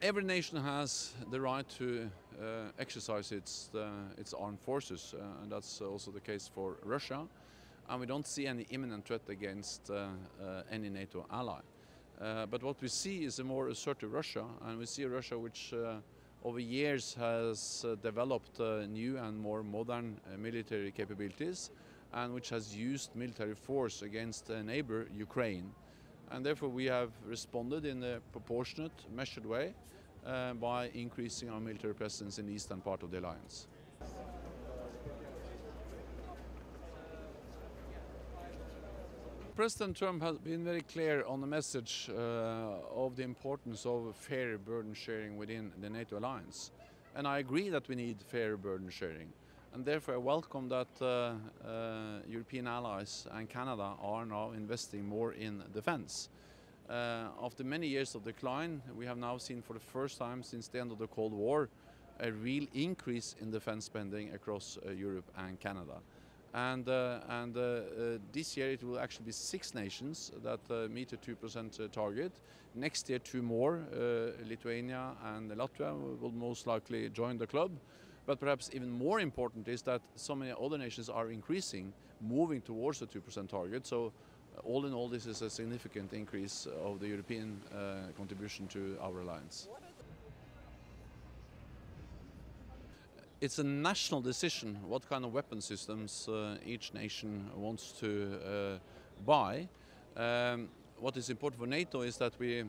Every nation has the right to exercise its armed forces, and that's also the case for Russia. And we don't see any imminent threat against any NATO ally. But what we see is a more assertive Russia, and we see a Russia which over years has developed new and more modern military capabilities, and which has used military force against a neighbor, Ukraine. And therefore we have responded in a proportionate, measured way by increasing our military presence in the eastern part of the alliance. President Trump has been very clear on the message of the importance of fair burden sharing within the NATO alliance. And I agree that we need fair burden sharing. And therefore I welcome that European allies and Canada are now investing more in defense. After many years of decline, we have now seen for the first time since the end of the Cold War a real increase in defense spending across Europe and Canada. And this year it will actually be 6 nations that meet a 2% target. Next year 2 more, Lithuania and Latvia will most likely join the club. But perhaps even more important is that so many other nations are increasing, moving towards the 2% target. So all in all, this is a significant increase of the European contribution to our alliance. It's a national decision what kind of weapon systems each nation wants to buy. What is important for NATO is that we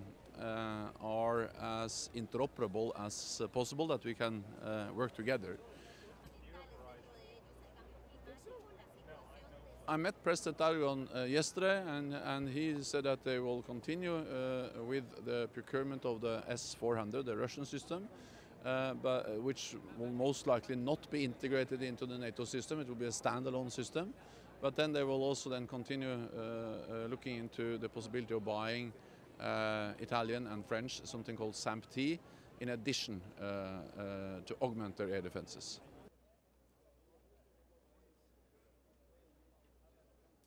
are as interoperable as possible, that we can work together. I met President Erdogan yesterday, and he said that they will continue with the procurement of the S-400, the Russian system, but which will most likely not be integrated into the NATO system. It will be a standalone system. But then they will also then continue looking into the possibility of buying Italian and French, something called SAMP-T, in addition to augment their air defenses.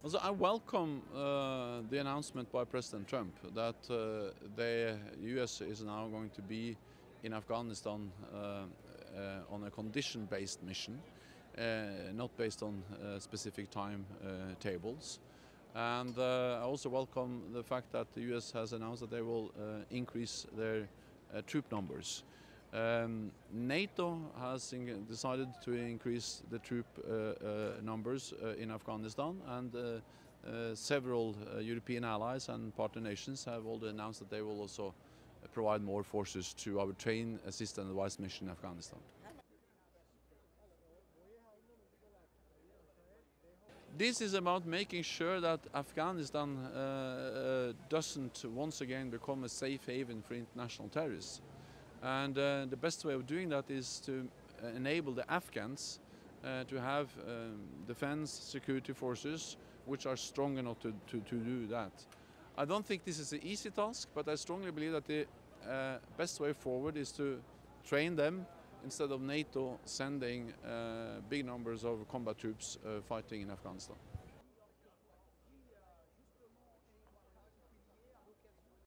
Also, I welcome the announcement by President Trump that the US is now going to be in Afghanistan on a condition-based mission, not based on specific time tables. And I also welcome the fact that the US has announced that they will increase their troop numbers. NATO has decided to increase the troop numbers in Afghanistan, and several European allies and partner nations have already announced that they will also provide more forces to our train, assist and advise mission in Afghanistan. This is about making sure that Afghanistan doesn't once again become a safe haven for international terrorists. And the best way of doing that is to enable the Afghans to have defense security forces which are strong enough to do that. I don't think this is an easy task, but I strongly believe that the best way forward is to train them instead of NATO sending big numbers of combat troops fighting in Afghanistan.